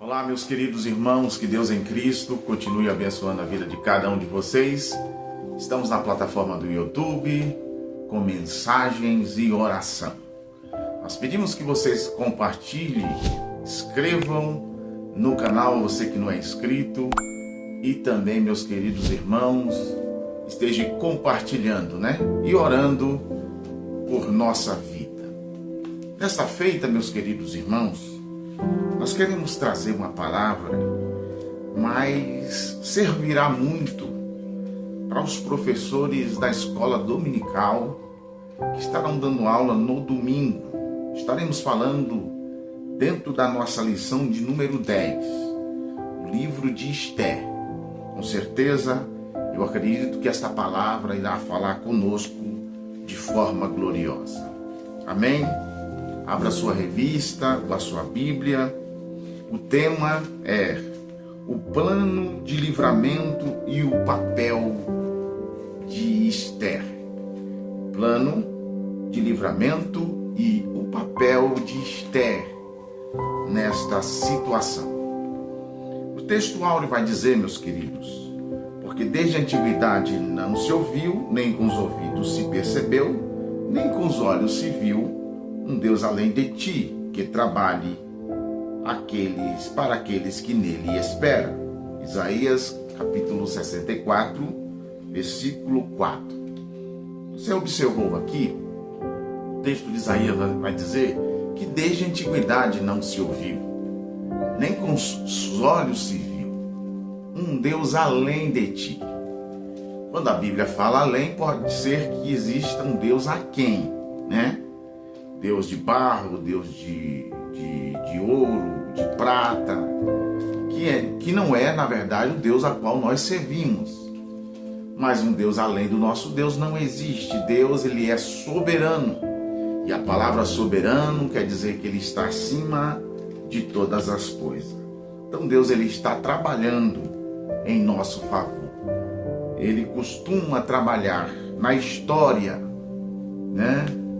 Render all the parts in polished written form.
Olá, meus queridos irmãos, que Deus em Cristo continue abençoando a vida de cada um de vocês. Estamos na plataforma do YouTube com mensagens e oração. Nós pedimos que vocês compartilhem, inscrevam no canal, você que não é inscrito, e também, meus queridos irmãos, esteja compartilhando, e orando por nossa vida. Nesta feita, meus queridos irmãos, nós queremos trazer uma palavra, mas servirá muito para os professores da escola dominical que estarão dando aula no domingo. Estaremos falando dentro da nossa lição de número 10, o livro de Esther. Com certeza, eu acredito que esta palavra irá falar conosco de forma gloriosa. Amém? Abra sua revista, a sua Bíblia. O tema é o plano de livramento e o papel de Esther. Plano de livramento e o papel de Esther nesta situação. O texto áureo vai dizer, meus queridos, porque desde a antiguidade não se ouviu, nem com os ouvidos se percebeu, nem com os olhos se viu um Deus além de ti, que trabalhe para aqueles que nele esperam. Isaías capítulo 64, versículo 4. Você observou aqui, o texto de Isaías vai dizer que desde a antiguidade não se ouviu, nem com os olhos se viu um Deus além de ti. Quando a Bíblia fala além, pode ser que exista um Deus aquém, Deus de barro, Deus de ouro, de prata, que não é, na verdade, o Deus a qual nós servimos. Mas um Deus além do nosso Deus não existe. Deus, ele é soberano. E a palavra soberano quer dizer que ele está acima de todas as coisas. Então Deus, ele está trabalhando em nosso favor. Ele costuma trabalhar na história,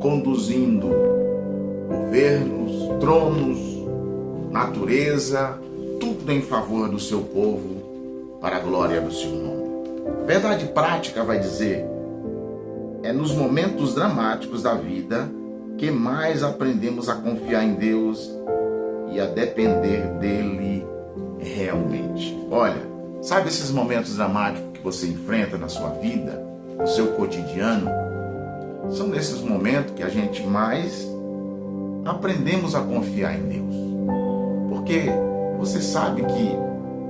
conduzindo governos, tronos, natureza, tudo em favor do seu povo, para a glória do seu nome. A verdade prática vai dizer, é nos momentos dramáticos da vida que mais aprendemos a confiar em Deus e a depender dele realmente. Olha, sabe esses momentos dramáticos que você enfrenta na sua vida, no seu cotidiano? São nesses momentos que a gente mais aprendemos a confiar em Deus. Porque você sabe que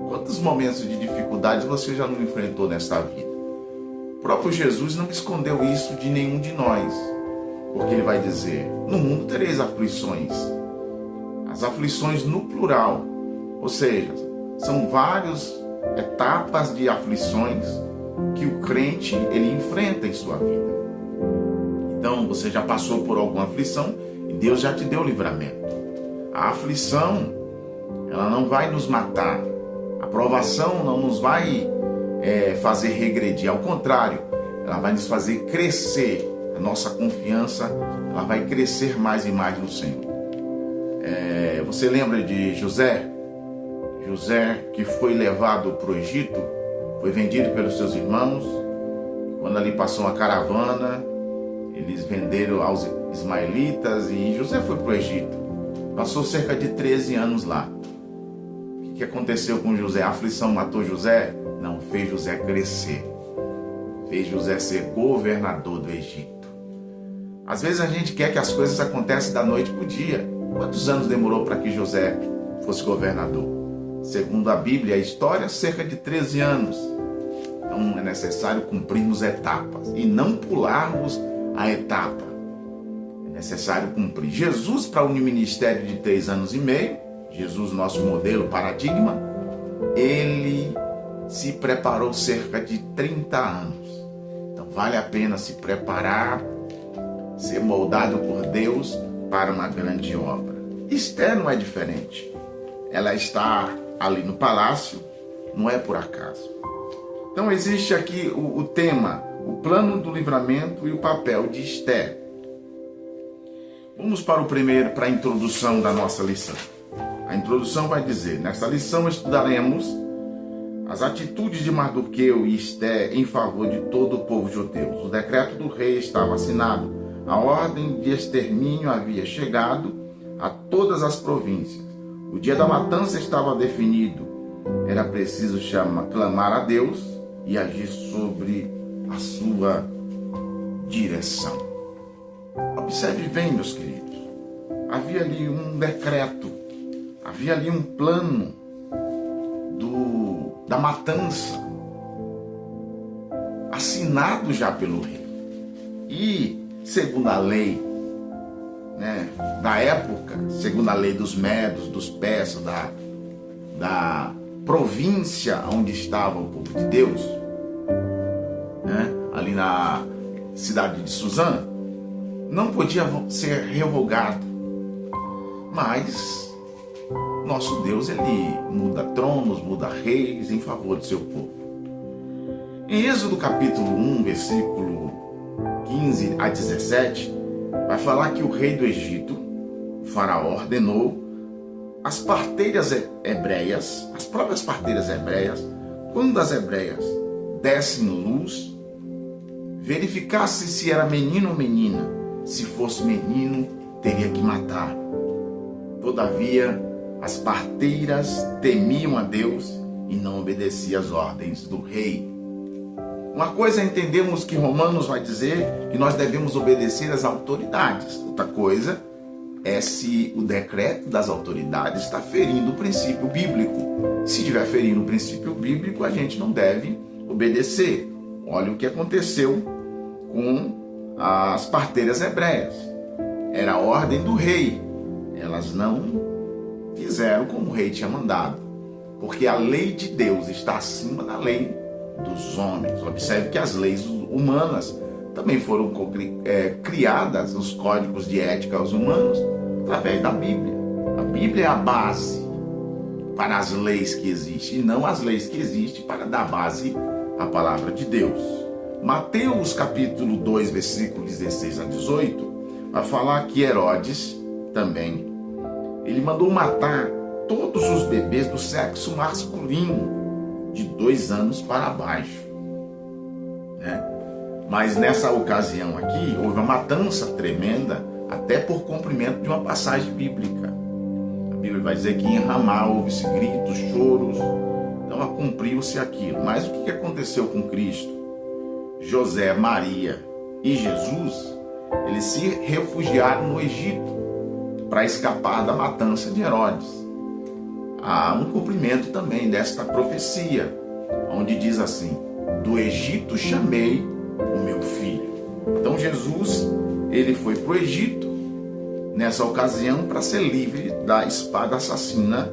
quantos momentos de dificuldades você já não enfrentou nesta vida? O próprio Jesus não escondeu isso de nenhum de nós. Porque ele vai dizer, no mundo tereis aflições. As aflições no plural. Ou seja, são várias etapas de aflições que o crente ele enfrenta em sua vida. Então, você já passou por alguma aflição e Deus já te deu livramento. A aflição, ela não vai nos matar. A provação não nos vai fazer regredir. Ao contrário, ela vai nos fazer crescer. A nossa confiança, ela vai crescer mais e mais no Senhor. Você lembra de José? José, que foi levado para o Egito, foi vendido pelos seus irmãos. Quando ali passou uma caravana, eles venderam aos ismaelitas e José foi para o Egito. Passou cerca de 13 anos lá. O que aconteceu com José? A aflição matou José? Não, fez José crescer. Fez José ser governador do Egito. Às vezes a gente quer que as coisas aconteçam da noite para o dia. Quantos anos demorou para que José fosse governador? Segundo a Bíblia, a história, cerca de 13 anos. Então é necessário cumprirmos etapas e não pularmos a etapa. É necessário cumprir. Jesus, para um ministério de 3 anos e meio, Jesus, nosso modelo, paradigma, ele se preparou cerca de 30 anos. Então vale a pena se preparar, ser moldado por Deus para uma grande obra. Esther não é diferente. Ela está ali no palácio, não é por acaso. Então existe aqui o tema, o plano do livramento e o papel de Esther. Vamos para a introdução da nossa lição. A introdução vai dizer: nesta lição estudaremos as atitudes de Mardoqueu e Esté em favor de todo o povo judeu. O decreto do rei estava assinado. A ordem de extermínio havia chegado a todas as províncias. O dia da matança estava definido. Era preciso clamar a Deus e agir sobre a sua direção. Observe bem, meus queridos. Havia ali um decreto, havia ali um plano da matança, assinado já pelo rei. E, segundo a lei, da época, segundo a lei dos medos, dos persas, da província onde estava o povo de Deus, ali na cidade de Suzã, não podia ser revogado. Mas nosso Deus, ele muda tronos, muda reis em favor do seu povo. Em Êxodo capítulo 1, versículo 15 a 17, vai falar que o rei do Egito, o faraó, ordenou as parteiras hebreias, as próprias parteiras hebreias, quando as hebreias dessem luz, verificasse se era menino ou menina. Se fosse menino, teria que matar. Todavia, as parteiras temiam a Deus e não obedeciam às ordens do rei. Uma coisa é entendermos que Romanos vai dizer que nós devemos obedecer às autoridades. Outra coisa é se o decreto das autoridades está ferindo o princípio bíblico. Se estiver ferindo o princípio bíblico, a gente não deve obedecer. Olha o que aconteceu com as parteiras hebreias. Era a ordem do rei. Elas não fizeram como o rei tinha mandado, porque a lei de Deus está acima da lei dos homens. Observe que as leis humanas também foram criadas, os códigos de ética aos humanos, através da Bíblia. A Bíblia é a base para as leis que existem, e não as leis que existem para dar base à palavra de Deus. Mateus capítulo 2, versículo 16 a 18, vai falar que Herodes também, ele mandou matar todos os bebês do sexo masculino de 2 anos para baixo. Mas nessa ocasião aqui, houve uma matança tremenda, até por cumprimento de uma passagem bíblica. A Bíblia vai dizer que em Ramá houve-se gritos, choros, então cumpriu-se aquilo. Mas o que aconteceu com Cristo? José, Maria e Jesus, eles se refugiaram no Egito para escapar da matança de Herodes. Há um cumprimento também desta profecia, onde diz assim: do Egito chamei o meu filho. Então Jesus, ele foi para o Egito nessa ocasião para ser livre da espada assassina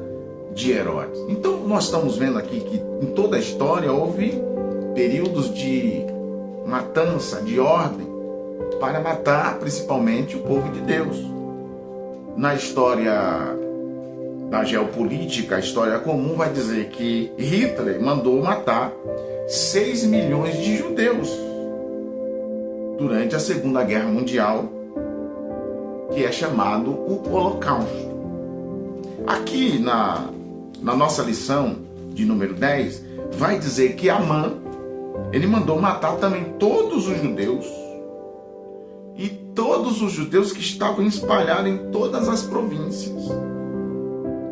de Herodes. Então nós estamos vendo aqui que em toda a história houve períodos de matança, de ordem, para matar principalmente o povo de Deus. Na história da geopolítica, a história comum vai dizer que Hitler mandou matar 6 milhões de judeus durante a Segunda Guerra Mundial, que é chamado o Holocausto. Aqui na nossa lição de número 10, vai dizer que Amã, ele mandou matar também todos os judeus, e todos os judeus que estavam espalhados em todas as províncias.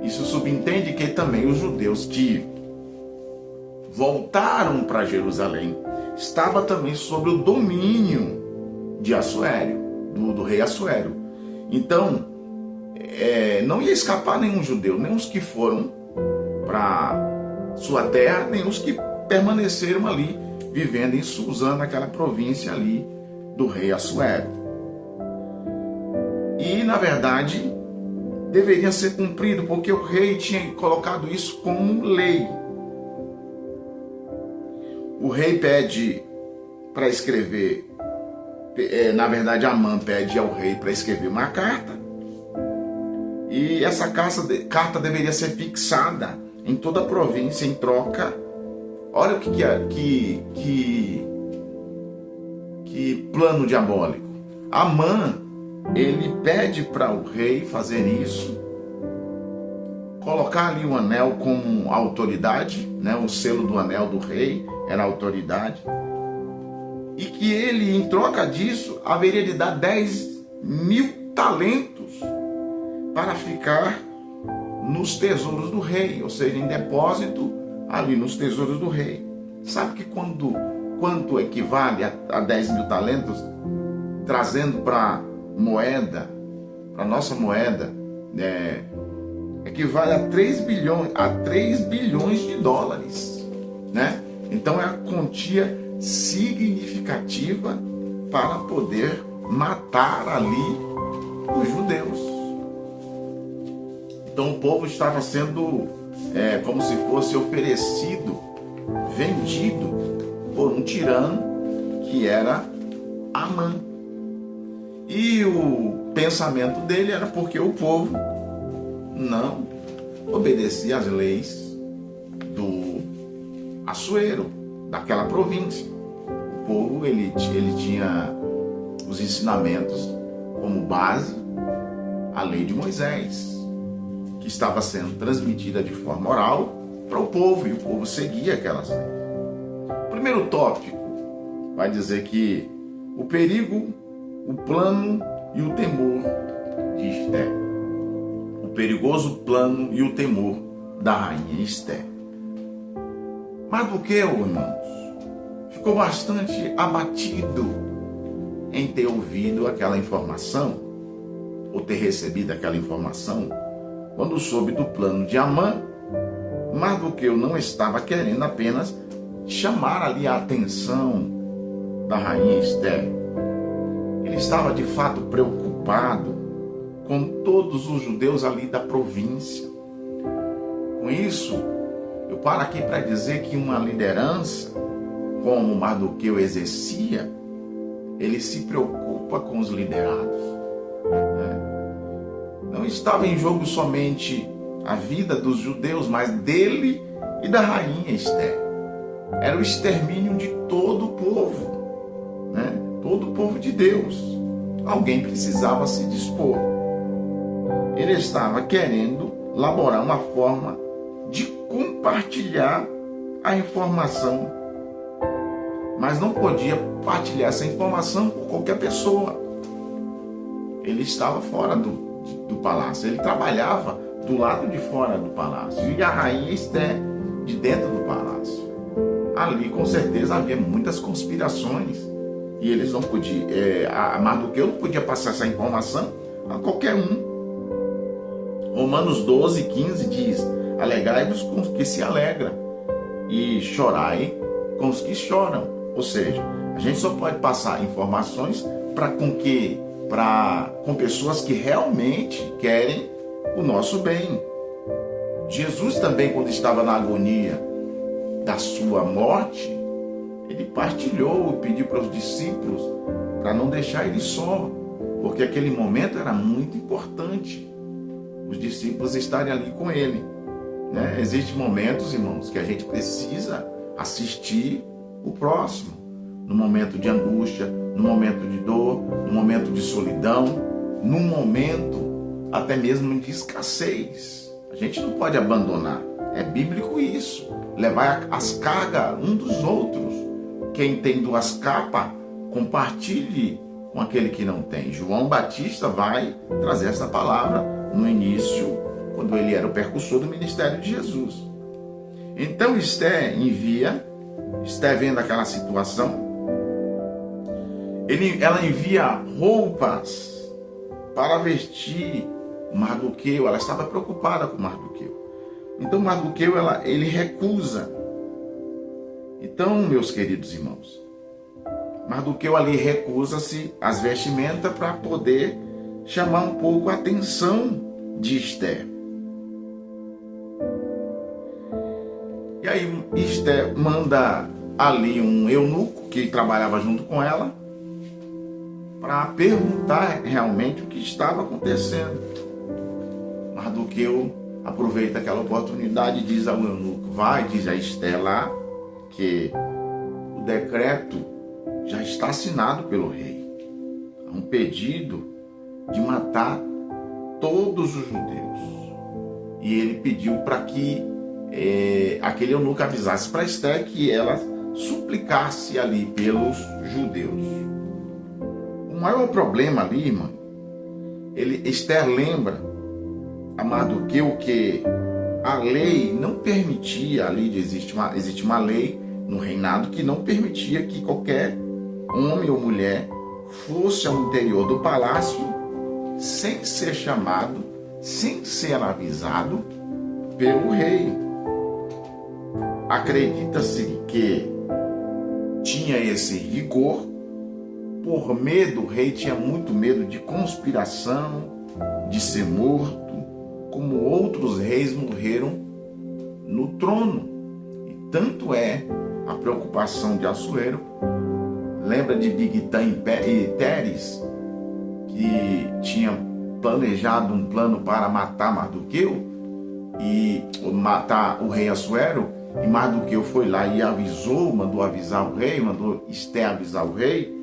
Isso subentende que também os judeus que voltaram para Jerusalém estavam também sob o domínio de Assuério, do rei Assuério. Então, não ia escapar nenhum judeu, nem os que foram para sua terra, nem os que permaneceram ali, vivendo em Suzã, naquela província ali do rei Assuério. E, na verdade, deveria ser cumprido, porque o rei tinha colocado isso como lei. O rei pede para escrever, na verdade, Amã pede ao rei para escrever uma carta, e essa carta deveria ser fixada em toda a província em troca. Olha o que plano diabólico. Amã, ele pede para o rei fazer isso colocar ali o anel como autoridade, né? O selo do anel do rei era autoridade, e que ele, em troca disso, haveria de dar 10.000 talentos para ficar nos tesouros do rei, ou seja, em depósito ali nos tesouros do rei. Sabe que quanto equivale a 10.000 talentos, trazendo para moeda, para nossa moeda, equivale a 3 bilhões de dólares, né? Então é a quantia significativa para poder matar ali os judeus. Então o povo estava sendo como se fosse oferecido, vendido por um tirano que era Amã. E o pensamento dele era porque o povo não obedecia às leis do Assuero, daquela província. O povo ele tinha os ensinamentos como base a lei de Moisés, que estava sendo transmitida de forma oral para o povo, e o povo seguia aquelas leis. O primeiro tópico vai dizer que o perigo, o plano e o temor de Esther. O perigoso plano e o temor da rainha Esther. Mardoqueu, irmãos, ficou bastante abatido em ter ouvido aquela informação, ou ter recebido aquela informação, quando soube do plano de Amã. Mardoqueu não estava querendo apenas chamar ali a atenção da rainha Esther. Ele estava de fato preocupado com todos os judeus ali da província. Com isso, eu paro aqui para dizer que uma liderança, como Mardoqueu exercia, ele se preocupa com os liderados, né? Não estava em jogo somente a vida dos judeus, mas dele e da rainha Esther. Era o extermínio de todo o povo, né? Todo o povo de Deus. Alguém precisava se dispor. Ele estava querendo elaborar uma forma de compartilhar a informação, mas não podia partilhar essa informação com qualquer pessoa. Ele estava fora do palácio, ele trabalhava do lado de fora do palácio, e a rainha Esther de dentro do palácio. Ali com certeza havia muitas conspirações, e eles não podiam, a Mardoqueu não podia passar essa informação a qualquer um. Romanos 12:15 diz: alegrai-vos com os que se alegram e chorai com os que choram. Ou seja, a gente só pode passar informações com pessoas que realmente querem o nosso bem. Jesus também, quando estava na agonia da sua morte, ele partilhou e pediu para os discípulos para não deixar ele só, porque aquele momento era muito importante, os discípulos estarem ali com ele, né? Existem momentos, irmãos, que a gente precisa assistir o próximo, no momento de angústia, no momento de dor, no momento de solidão, no momento até mesmo de escassez. A gente não pode abandonar. É bíblico isso. Levar as cargas um dos outros. Quem tem 2 capas, compartilhe com aquele que não tem. João Batista vai trazer essa palavra no início, quando ele era o percussor do ministério de Jesus. Então Esther vendo aquela situação, ela envia roupas para vestir Mardoqueu. Ela estava preocupada com Mardoqueu. Então Mardoqueu, ele recusa. Então, meus queridos irmãos, Mardoqueu ali recusa-se as vestimentas para poder chamar um pouco a atenção de Esther. E aí Esther manda ali um eunuco que trabalhava junto com ela para perguntar realmente o que estava acontecendo. Mardoqueu aproveita aquela oportunidade e diz ao eunuco: diz a Esther lá que o decreto já está assinado pelo rei. Há um pedido de matar todos os judeus. e ele pediu para que aquele eunuco avisasse para Esther que ela suplicasse ali pelos judeus. O maior problema ali, irmão, Esther lembra a Mardoqueu que a lei não permitia, ali existe uma lei no reinado que não permitia que qualquer homem ou mulher fosse ao interior do palácio sem ser chamado, sem ser avisado pelo rei. Acredita-se que tinha esse rigor, por medo, o rei tinha muito medo de conspiração, de ser morto, como outros reis morreram no trono. E tanto é a preocupação de Assuero. Lembra de Bigtã e Teres, que tinha planejado um plano para matar Mardoqueu e matar o rei Assuero, e Mardoqueu foi lá e avisou, mandou avisar o rei, mandou Esther avisar o rei,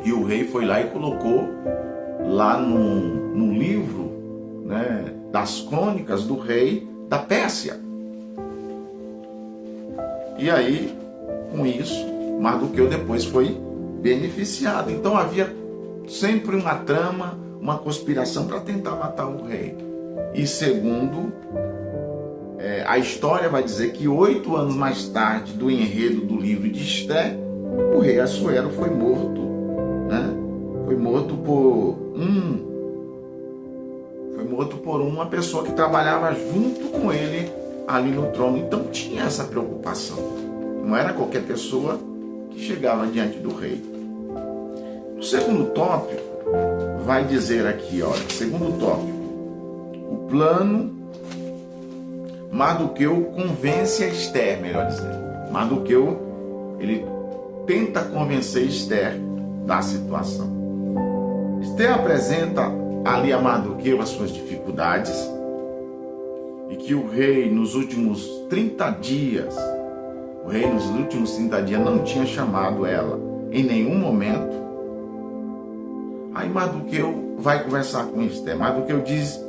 e o rei foi lá e colocou lá no livro, né, das crônicas do rei da Pérsia. E aí, com isso, Mardoqueu depois foi beneficiado. Então havia sempre uma trama, uma conspiração para tentar matar o rei. E segundo a história vai dizer que 8 anos mais tarde do enredo do livro de Esther, o rei Assuero foi morto, né? Foi morto por uma pessoa que trabalhava junto com ele ali no trono. Então tinha essa preocupação. Não era qualquer pessoa que chegava diante do rei. No segundo tópico, vai dizer aqui, olha, segundo tópico, o plano. Mardoqueu convence a Esther, melhor dizendo. Mardoqueu, ele tenta convencer Esther da situação. Esther apresenta ali a Mardoqueu as suas dificuldades e que o rei nos últimos 30 dias não tinha chamado ela em nenhum momento. Aí Mardoqueu vai conversar com Esther. Mardoqueu diz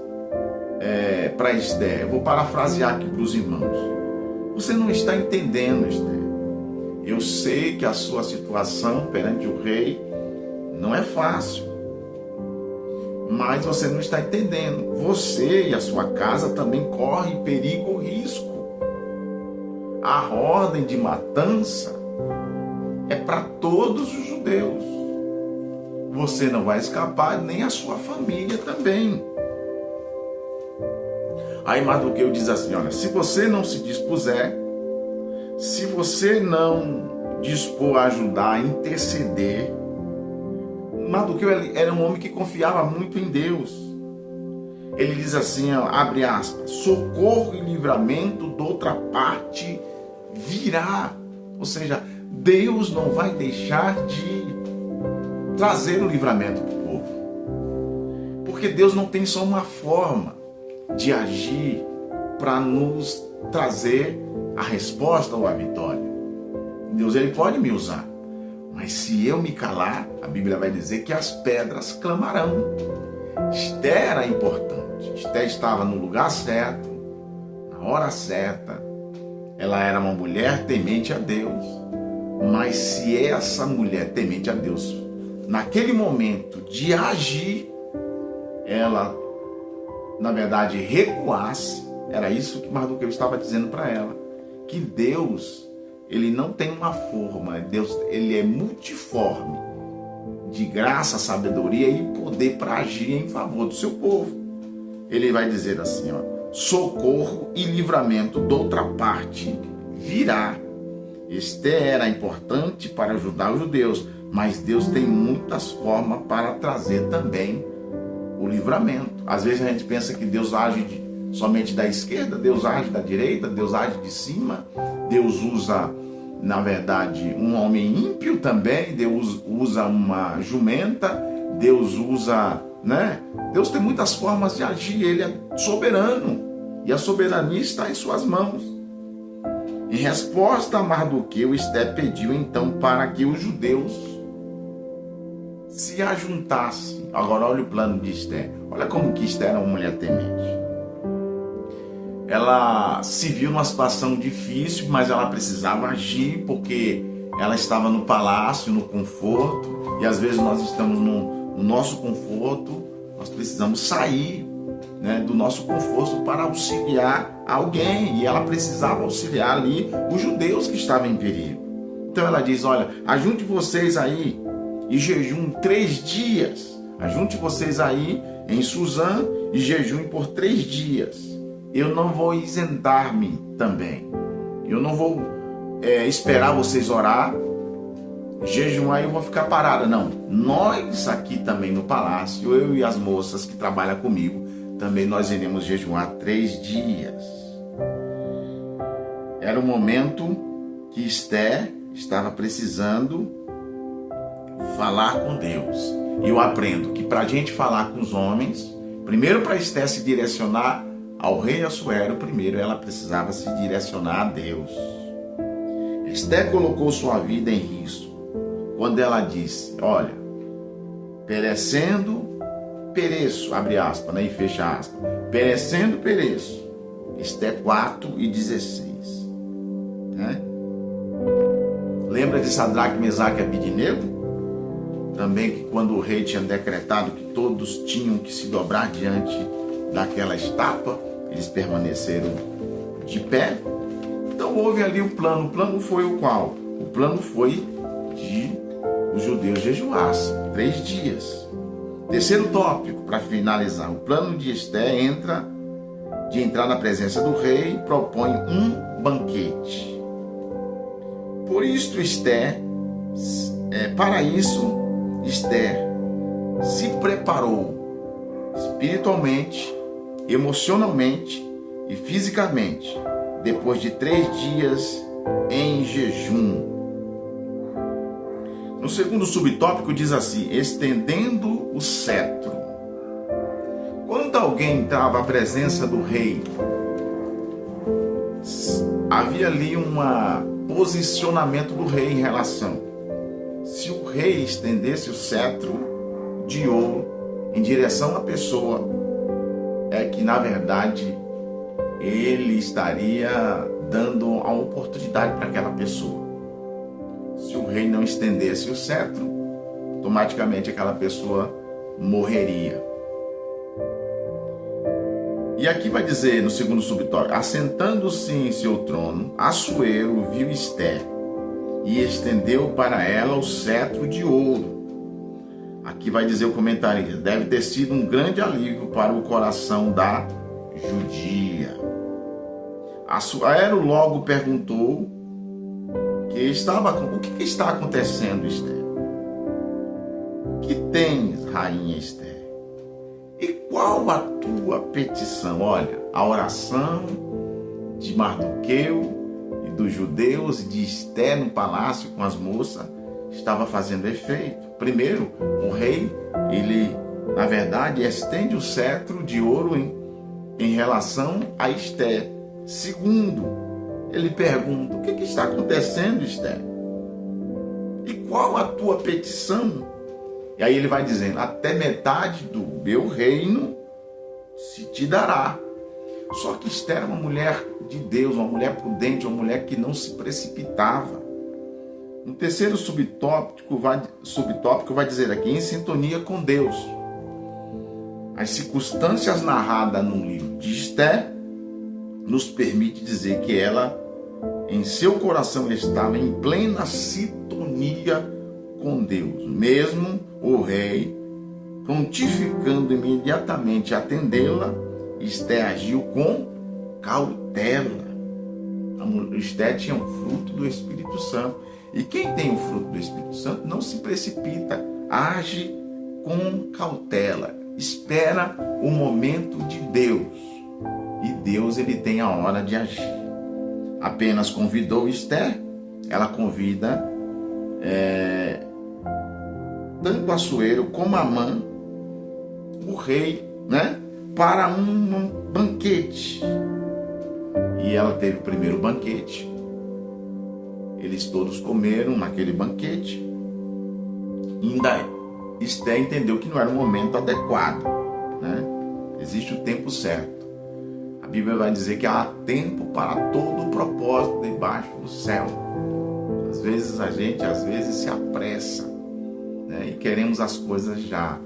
para Esther, eu vou parafrasear aqui para os irmãos: você não está entendendo, Esther. Eu sei que a sua situação perante o rei não é fácil, mas você não está entendendo. Você e a sua casa também correm perigo e risco. A ordem de matança é para todos os judeus. Você não vai escapar, nem a sua família também. Aí Mardoqueu diz assim, olha, se você não se dispuser, se você não dispor a ajudar, a interceder. Mardoqueu era um homem que confiava muito em Deus. Ele diz assim, ó, abre aspas, socorro e livramento de outra parte virá. Ou seja, Deus não vai deixar de trazer o livramento para o povo. Porque Deus não tem só uma forma de agir para nos trazer a resposta ou a vitória. Deus, ele pode me usar, mas se eu me calar, a Bíblia vai dizer que as pedras clamarão. Esther era importante. Esther estava no lugar certo, na hora certa. Ela era uma mulher temente a Deus. Mas se essa mulher temente a Deus, naquele momento de agir, ela, na verdade, recuasse, era isso que Mardoqueu estava dizendo para ela, que Deus, ele não tem uma forma, Deus, ele é multiforme, de graça, sabedoria e poder para agir em favor do seu povo. Ele vai dizer assim, ó, socorro e livramento de outra parte virá. Esther era importante para ajudar os judeus, mas Deus tem muitas formas para trazer também o livramento. Às vezes a gente pensa que Deus age somente da esquerda, Deus age da direita, Deus age de cima, Deus usa, na verdade, um homem ímpio também, Deus usa uma jumenta, Deus usa, né? Deus tem muitas formas de agir, ele é soberano e a soberania está em suas mãos. Em resposta a Mardoqueu, Esther pediu então para que os judeus se ajuntassem. Agora olha o plano de Esther. Olha como que Esther era uma mulher temente. ela se viu numa situação difícil, mas ela precisava agir porque ela estava no palácio, no conforto, e às vezes nós estamos no nosso conforto, nós precisamos sair, né, do nosso conforto para auxiliar alguém, e ela precisava auxiliar ali os judeus que estavam em perigo. Então ela diz: olha, ajunte vocês aí e jejum 3 dias, ajunte vocês aí em Suzã e jejuem por 3 dias. Eu não vou isentar-me também, eu não vou esperar vocês orar, jejuar e eu vou ficar parada. Não, nós aqui também no palácio, eu e as moças que trabalham comigo, também nós iremos jejuar 3 dias. Era o momento que Esther estava precisando falar com Deus. E eu aprendo que para a gente falar com os homens, primeiro para Esther se direcionar ao rei Assuero, primeiro ela precisava se direcionar a Deus. Esther colocou sua vida em risco quando ela disse: olha, perecendo, pereço, abre aspas, né, e fecha aspas, perecendo, pereço. Esther 4:16. Né? Lembra de Sadraque, Mesaque e Abednego? Também que quando o rei tinha decretado que todos tinham que se dobrar diante daquela estátua, eles permaneceram de pé. Então houve ali o plano. O plano foi o qual? O plano foi de os judeus jejuassem 3 dias. Terceiro tópico, para finalizar. O plano de Esther de entrar na presença do rei e propõe um banquete. Por isso para isso, Esther se preparou espiritualmente, emocionalmente e fisicamente, depois de 3 dias em jejum. No segundo subtópico diz assim: estendendo o cetro. Quando alguém entrava à presença do rei, havia ali um posicionamento do rei em relação. Se o rei estendesse o cetro de ouro em direção à pessoa, é que na verdade ele estaria dando a oportunidade para aquela pessoa. Se o rei não estendesse o cetro, automaticamente aquela pessoa morreria. E aqui vai dizer no segundo subtópico: assentando-se em seu trono, Assuero viu Esther e estendeu para ela o cetro de ouro. Aqui vai dizer o comentarista: deve ter sido um grande alívio para o coração da judia. Assuero logo perguntou o que está acontecendo, Esther? O que tens, rainha Esther? E qual a tua petição? Olha, a oração de Mardoqueu e dos judeus e de Esther no palácio com as moças estava fazendo efeito. Primeiro, o rei, ele, na verdade, estende o cetro de ouro em relação a Esther. Segundo, ele pergunta: o que está acontecendo, Esther? E qual a tua petição? E aí ele vai dizendo: até metade do meu reino se te dará. Só que Esther era uma mulher de Deus, uma mulher prudente, uma mulher que não se precipitava. No terceiro subtópico vai dizer aqui: em sintonia com Deus. As circunstâncias narradas no livro de Esther nos permite dizer que ela, em seu coração, estava em plena sintonia com Deus. Mesmo o rei prontificando imediatamente a atendê-la, Esther agiu com cautela. A Esther tinha um fruto do Espírito Santo. E quem tem o fruto do Espírito Santo não se precipita, age com cautela, espera o momento de Deus. E Deus, ele tem a hora de agir. Apenas convidou Esther, ela convida tanto Assuero como Amã, o rei, né, para um banquete. E ela teve o primeiro banquete. Eles todos comeram naquele banquete. Ainda Esther entendeu que não era o momento adequado, né? Existe o tempo certo. A Bíblia vai dizer que há tempo para todo o propósito debaixo do céu. Às vezes a gente se apressa, né, e queremos as coisas já,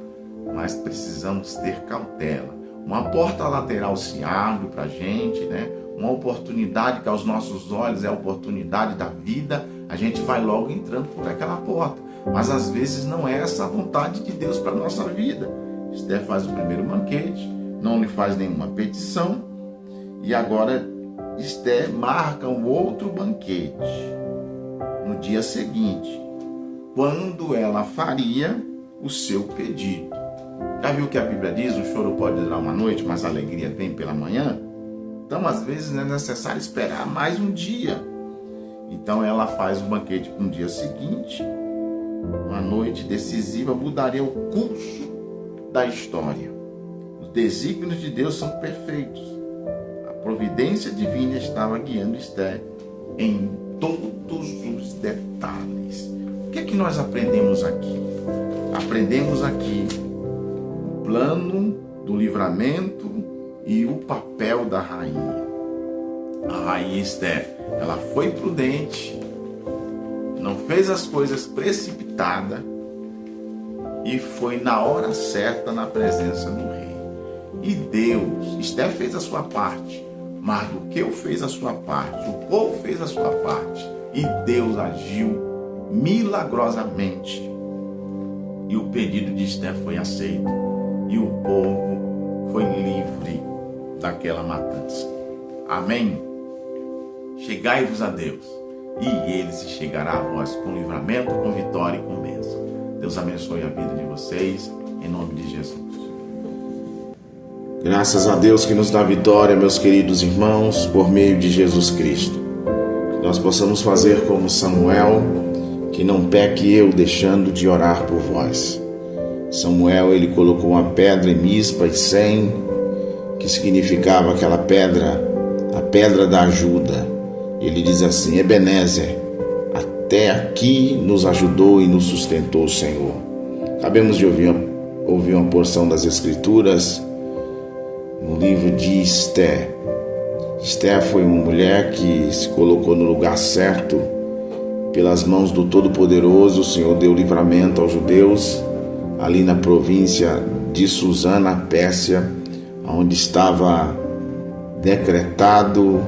mas precisamos ter cautela. Uma porta lateral se abre para a gente, né? Uma oportunidade que aos nossos olhos é a oportunidade da vida, a gente vai logo entrando por aquela porta. Mas às vezes não é essa a vontade de Deus para a nossa vida. Esther faz o primeiro banquete, não lhe faz nenhuma petição, e agora Esther marca um outro banquete no dia seguinte, quando ela faria o seu pedido. Já viu que a Bíblia diz, o choro pode durar uma noite, mas a alegria vem pela manhã? Então, às vezes, é necessário esperar mais um dia. Então, ela faz o banquete no dia seguinte. Uma noite decisiva mudaria o curso da história. Os desígnios de Deus são perfeitos. A providência divina estava guiando Esther em todos os detalhes. O que é que nós aprendemos aqui? Aprendemos aqui o plano do livramento e o papel da rainha. A rainha Esther, ela foi prudente, não fez as coisas precipitada e foi na hora certa na presença do rei. E Deus, Esther fez a sua parte, Mardoqueu fez a sua parte, o povo fez a sua parte e Deus agiu milagrosamente. E o pedido de Esther foi aceito e o povo foi livre daquela matança. Amém? Chegai-vos a Deus, e Ele se chegará a vós com livramento, com vitória e com bênção. Deus abençoe a vida de vocês, em nome de Jesus. Graças a Deus que nos dá vitória, meus queridos irmãos, por meio de Jesus Cristo. Que nós possamos fazer como Samuel, que não peque eu deixando de orar por vós. Samuel, ele colocou uma pedra em Mispa e Sem, que significava aquela pedra, a pedra da ajuda. Ele diz assim: Ebenezer, até aqui nos ajudou e nos sustentou o Senhor. Acabamos de ouvir uma porção das Escrituras no livro de Esther. Esther foi uma mulher que se colocou no lugar certo, pelas mãos do Todo-Poderoso. O Senhor deu livramento aos judeus, ali na província de Susã, na Pérsia, onde estava decretado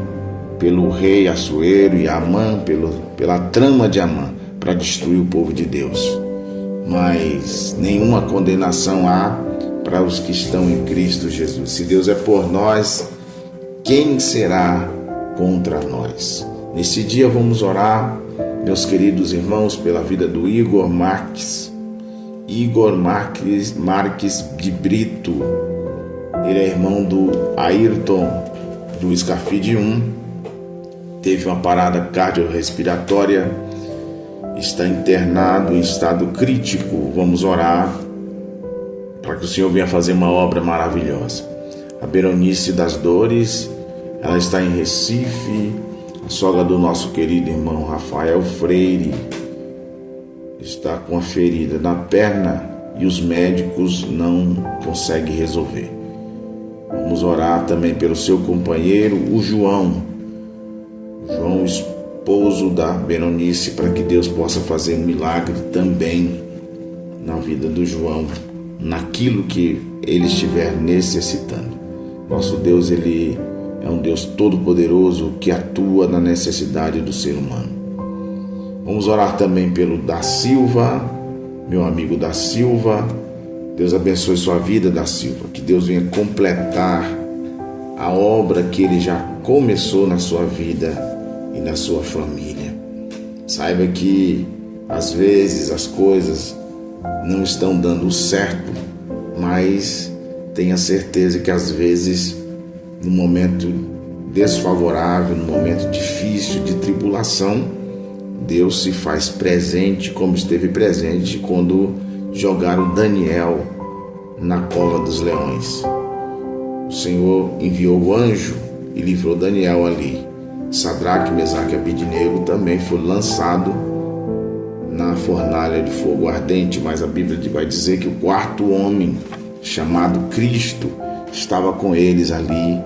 pelo rei Assuero e Amã, pela trama de Amã, para destruir o povo de Deus. Mas nenhuma condenação há para os que estão em Cristo Jesus. Se Deus é por nós, quem será contra nós? Nesse dia vamos orar, meus queridos irmãos, pela vida do Igor Marques de Brito. Ele é irmão do Ayrton, do Escafide 1. Teve uma parada cardiorrespiratória, está internado em estado crítico. Vamos orar para que o Senhor venha fazer uma obra maravilhosa. A Beronice das Dores, ela está em Recife. A sogra do nosso querido irmão Rafael Freire está com a ferida na perna e os médicos não conseguem resolver. Vamos orar também pelo seu companheiro, o João, esposo da Beronice, para que Deus possa fazer um milagre também na vida do João, naquilo que ele estiver necessitando. Nosso Deus, ele é um Deus todo-poderoso que atua na necessidade do ser humano. Vamos orar também pelo Da Silva, meu amigo Da Silva. Deus abençoe sua vida, Da Silva. Que Deus venha completar a obra que ele já começou na sua vida e na sua família. Saiba que às vezes as coisas não estão dando certo, mas tenha certeza que às vezes no momento desfavorável, no momento difícil de tribulação, Deus se faz presente, como esteve presente quando jogaram Daniel na cova dos leões. O Senhor enviou o anjo e livrou Daniel ali. Sadraque, Mesaque e Abednego também foi lançado na fornalha de fogo ardente, mas a Bíblia vai dizer que o quarto homem, chamado Cristo, estava com eles ali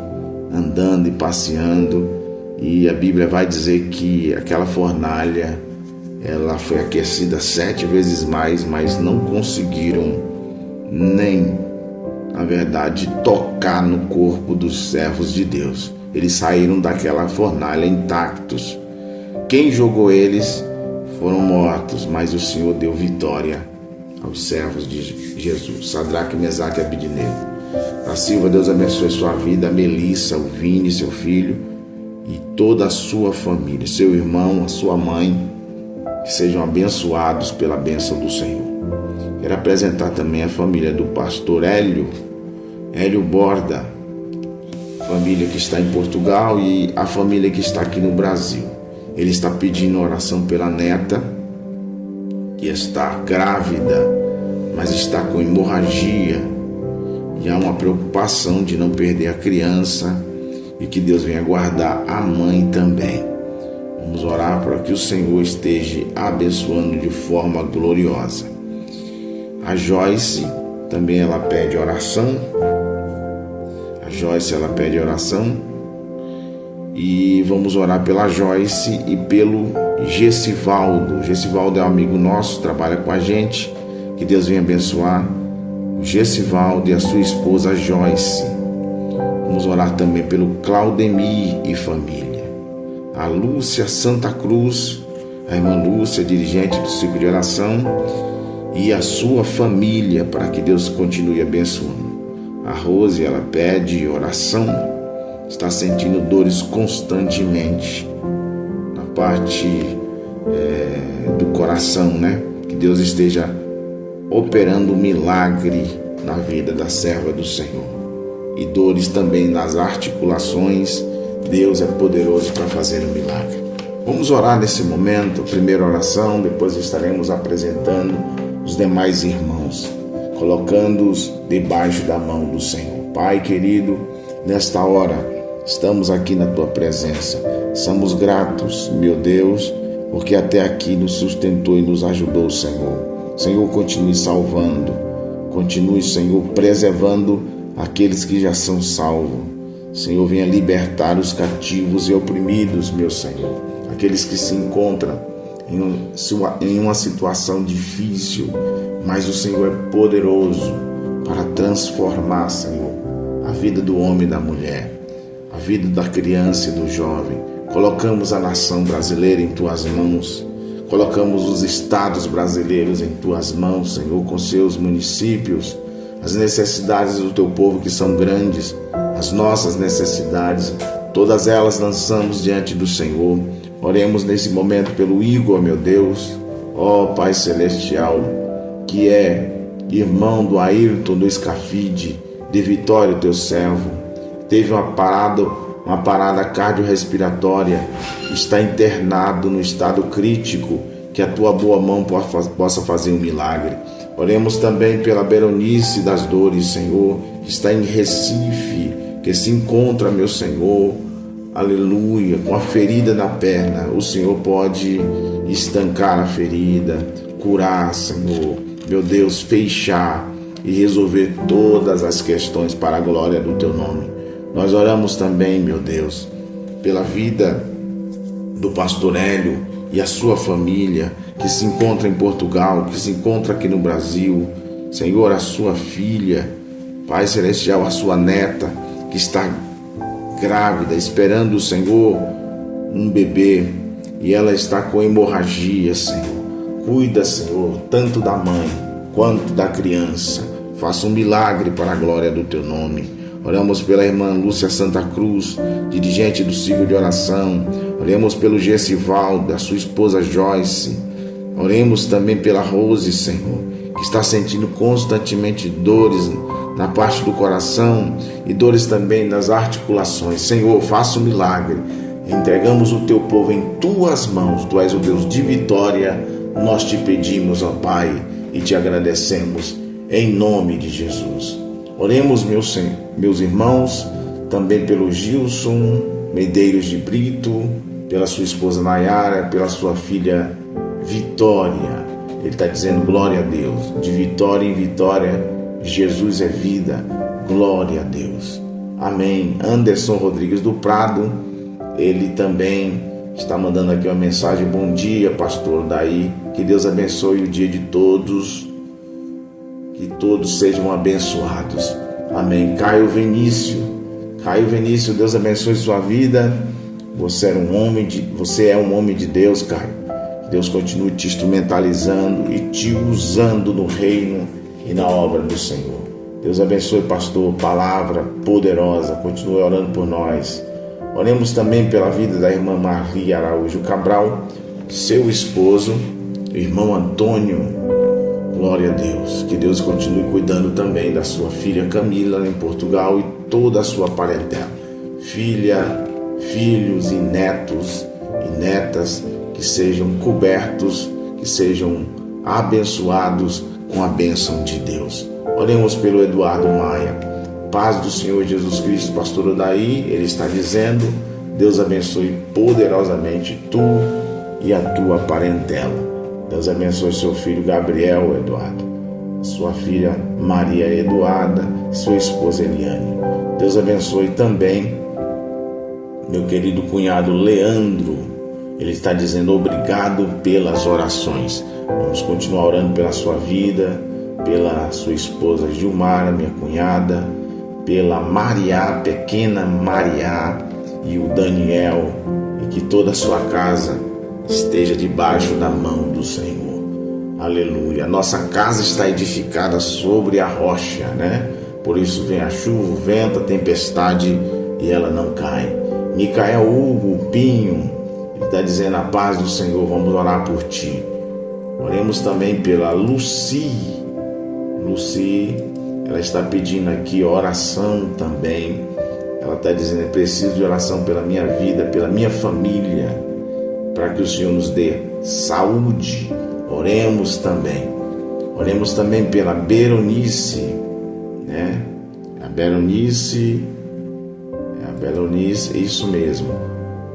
andando e passeando, e a Bíblia vai dizer que aquela fornalha ela foi aquecida 7 vezes mais, mas não conseguiram nem, na verdade, tocar no corpo dos servos de Deus. Eles saíram daquela fornalha intactos. Quem jogou eles foram mortos, mas o Senhor deu vitória aos servos de Jesus. Sadraque, Mesaque e Abednego. Da Silva, Deus abençoe sua vida, a Melissa, o Vini, seu filho e toda a sua família, seu irmão, a sua mãe, que sejam abençoados pela bênção do Senhor. Quero apresentar também a família do pastor Hélio Borda, família que está em Portugal e a família que está aqui no Brasil. Ele está pedindo oração pela neta, que está grávida, mas está com hemorragia. E há uma preocupação de não perder a criança e que Deus venha guardar a mãe também. Vamos orar para que o Senhor esteja abençoando de forma gloriosa. A Joyce também ela pede oração. E vamos orar pela Joyce e pelo Gessivaldo. Gessivaldo é um amigo nosso, trabalha com a gente. Que Deus venha abençoar o Gessivaldo e a sua esposa Joyce. Vamos orar também pelo Claudemir e família. A Lúcia Santa Cruz, a irmã Lúcia, dirigente do ciclo de oração, e a sua família, para que Deus continue abençoando. A Rose, ela pede oração, está sentindo dores constantemente na parte do coração, né? Que Deus esteja operando um milagre na vida da serva do Senhor. E dores também nas articulações. Deus é poderoso para fazer um milagre. Vamos orar nesse momento, a primeira oração, depois estaremos apresentando os demais irmãos, colocando-os debaixo da mão do Senhor. Pai querido, nesta hora estamos aqui na Tua presença. Somos gratos, meu Deus, porque até aqui nos sustentou e nos ajudou, Senhor. Senhor, continue salvando, continue, Senhor, preservando aqueles que já são salvos. Senhor, venha libertar os cativos e oprimidos, meu Senhor. Aqueles que se encontram em uma situação difícil, mas o Senhor é poderoso para transformar, Senhor, a vida do homem e da mulher, a vida da criança e do jovem. Colocamos a nação brasileira em Tuas mãos. Colocamos os estados brasileiros em Tuas mãos, Senhor, com seus municípios, as necessidades do Teu povo que são grandes, as nossas necessidades, todas elas lançamos diante do Senhor. Oremos nesse momento pelo Igor, meu Deus, ó Pai Celestial, que é irmão do Ayrton do Escafide, de Vitória, Teu servo. Teve uma parada cardiorrespiratória, está internado no estado crítico, que a Tua boa mão possa fazer um milagre. Oremos também pela Beronice das Dores, Senhor, que está em Recife, que se encontra, meu Senhor, aleluia, com a ferida na perna. O Senhor pode estancar a ferida, curar, Senhor, meu Deus, fechar e resolver todas as questões para a glória do Teu nome. Nós oramos também, meu Deus, pela vida do pastor Hélio e a sua família, que se encontra em Portugal, que se encontra aqui no Brasil. Senhor, a sua filha, Pai Celestial, a sua neta, que está grávida, esperando o Senhor um bebê, e ela está com hemorragia, Senhor. Cuida, Senhor, tanto da mãe quanto da criança. Faça um milagre para a glória do Teu nome. Oramos pela irmã Lúcia Santa Cruz, dirigente do ciclo de oração. Oremos pelo Gessivaldo, a sua esposa Joyce. Oremos também pela Rose, Senhor, que está sentindo constantemente dores na parte do coração e dores também nas articulações. Senhor, faça um milagre. Entregamos o Teu povo em Tuas mãos. Tu és o Deus de vitória. Nós Te pedimos, ó Pai, e Te agradecemos em nome de Jesus. Oremos, meus irmãos, também pelo Gilson Medeiros de Brito, pela sua esposa Nayara, pela sua filha Vitória. Ele está dizendo glória a Deus. De vitória em vitória, Jesus é vida. Glória a Deus. Amém. Anderson Rodrigues do Prado, ele também está mandando aqui uma mensagem. Bom dia, pastor Daí. Que Deus abençoe o dia de todos. Que todos sejam abençoados. Amém. Caio Vinícius, Deus abençoe sua vida. Você é um homem de Deus, Caio. Deus continue te instrumentalizando e te usando no reino e na obra do Senhor. Deus abençoe, pastor. Palavra poderosa. Continue orando por nós. Oremos também pela vida da irmã Maria Araújo Cabral, seu esposo, irmão Antônio. Glória a Deus. Que Deus continue cuidando também da sua filha Camila em Portugal e toda a sua parentela. Filhos e netos e netas que sejam cobertos, que sejam abençoados com a bênção de Deus. Oremos pelo Eduardo Maia. Paz do Senhor Jesus Cristo, pastor Odaí, ele está dizendo: Deus abençoe poderosamente tu e a tua parentela. Deus abençoe seu filho Gabriel Eduardo, sua filha Maria Eduarda, sua esposa Eliane. Deus abençoe também meu querido cunhado Leandro. Ele está dizendo obrigado pelas orações. Vamos continuar orando pela sua vida, pela sua esposa Gilmara, minha cunhada, pela Maria, pequena Maria, e o Daniel, e que toda a sua casa esteja debaixo da mão do Senhor. Aleluia. Nossa casa está edificada sobre a rocha, né? Por isso vem a chuva, o vento, a tempestade, e ela não cai. Micael Hugo Pinho, ele está dizendo: a paz do Senhor, vamos orar por ti. Oremos também pela Lucy, ela está pedindo aqui oração também. Ela está dizendo: eu preciso de oração pela minha vida, pela minha família, para que o Senhor nos dê saúde. Oremos também pela Beronice, né? A Beronice, isso mesmo,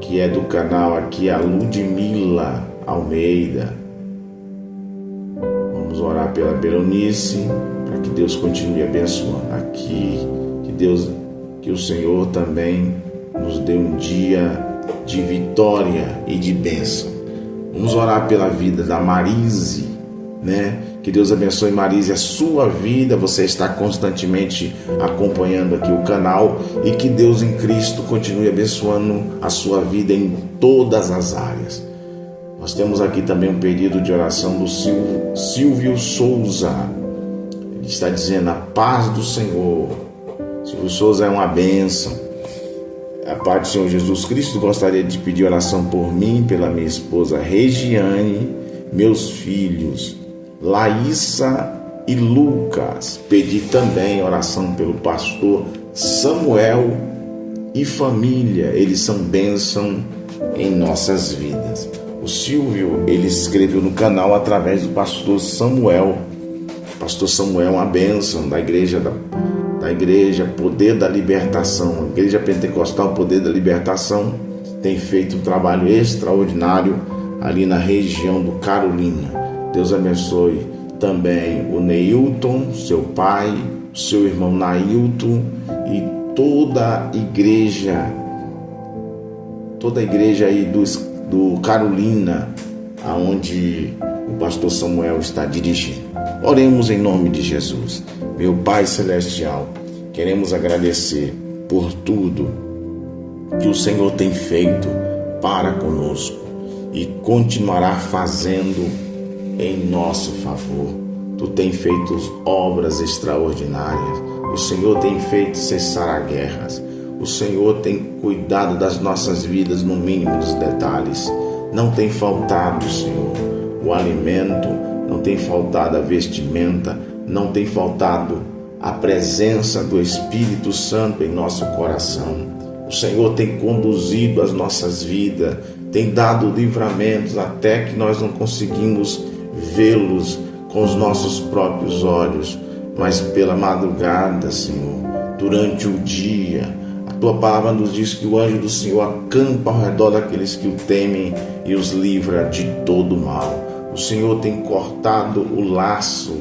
que é do canal aqui, a Ludmila Almeida. Vamos orar pela Beronice, para que Deus continue abençoando aqui, que o Senhor também nos dê um dia de vitória e de bênção. Vamos orar pela vida da Marise, né? Que Deus abençoe, Marise, a sua vida. Você está constantemente acompanhando aqui o canal, e que Deus em Cristo continue abençoando a sua vida em todas as áreas. Nós temos aqui também um pedido de oração do Silvio Souza. Ele está dizendo: a paz do Senhor. Silvio Souza é uma bênção. A paz do Senhor Jesus Cristo. Gostaria de pedir oração por mim, pela minha esposa Regiane, meus filhos Laísa e Lucas. Pedi também oração pelo pastor Samuel e família. Eles são bênção em nossas vidas. O Silvio, ele escreveu no canal através do pastor Samuel. Pastor Samuel é uma bênção da igreja Poder da Libertação, a Igreja Pentecostal Poder da Libertação. Tem feito um trabalho extraordinário ali na região do Carolina. Deus abençoe também o Neilton, seu pai, seu irmão Nailton, e toda a igreja aí do Carolina, aonde o pastor Samuel está dirigindo. Oremos em nome de Jesus. Meu Pai Celestial, queremos agradecer por tudo que o Senhor tem feito para conosco e continuará fazendo em nosso favor. Tu tem feito obras extraordinárias. O Senhor tem feito cessar as guerras. O Senhor tem cuidado das nossas vidas no mínimo dos detalhes. Não tem faltado, Senhor, o alimento, não tem faltado a vestimenta, não tem faltado a presença do Espírito Santo em nosso coração. O Senhor tem conduzido as nossas vidas, tem dado livramentos até que nós não conseguimos vê-los com os nossos próprios olhos, mas pela madrugada, Senhor, durante o dia. A tua palavra nos diz que o anjo do Senhor acampa ao redor daqueles que o temem e os livra de todo mal. O Senhor tem cortado o laço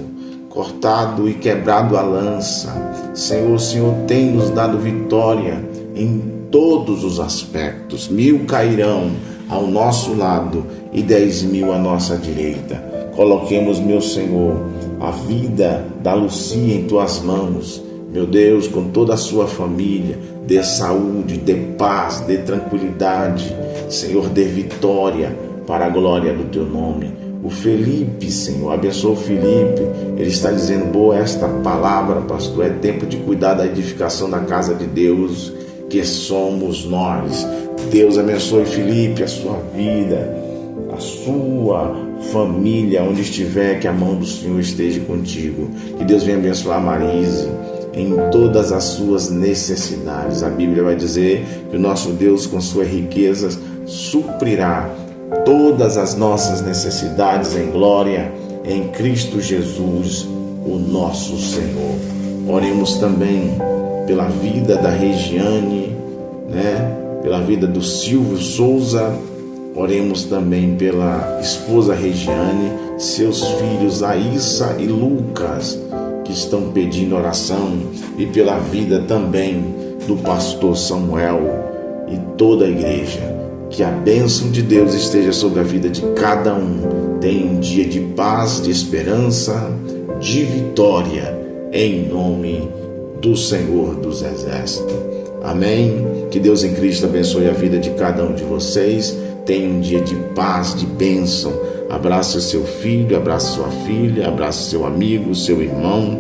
cortado e quebrado a lança. Senhor, o Senhor tem nos dado vitória em todos os aspectos. 1000 cairão ao nosso lado e 10.000 à nossa direita. Coloquemos, meu Senhor, a vida da Lucia em tuas mãos. Meu Deus, com toda a sua família, dê saúde, dê paz, dê tranquilidade. Senhor, dê vitória para a glória do teu nome. O Felipe, Senhor, abençoa o Felipe. Ele está dizendo: boa esta palavra, pastor. É tempo de cuidar da edificação da casa de Deus, que somos nós. Deus abençoe, Felipe, a sua vida, a sua família, onde estiver, que a mão do Senhor esteja contigo. Que Deus venha abençoar a Marise em todas as suas necessidades. A Bíblia vai dizer que o nosso Deus, com suas riquezas, suprirá todas as nossas necessidades em glória em Cristo Jesus, o nosso Senhor. Oremos também pela vida da Regiane, pela vida do Silvio Souza. Oremos também pela esposa Regiane, seus filhos Aissa e Lucas, que estão pedindo oração, e pela vida também do pastor Samuel e toda a igreja. Que a bênção de Deus esteja sobre a vida de cada um. Tenha um dia de paz, de esperança, de vitória, em nome do Senhor dos Exércitos. Amém? Que Deus em Cristo abençoe a vida de cada um de vocês. Tenha um dia de paz, de bênção. Abrace o seu filho, abrace sua filha, abrace seu amigo, seu irmão,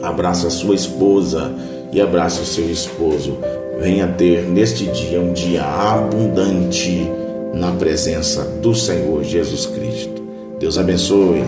abrace a sua esposa e abrace o seu esposo. Venha ter neste dia um dia abundante na presença do Senhor Jesus Cristo. Deus abençoe.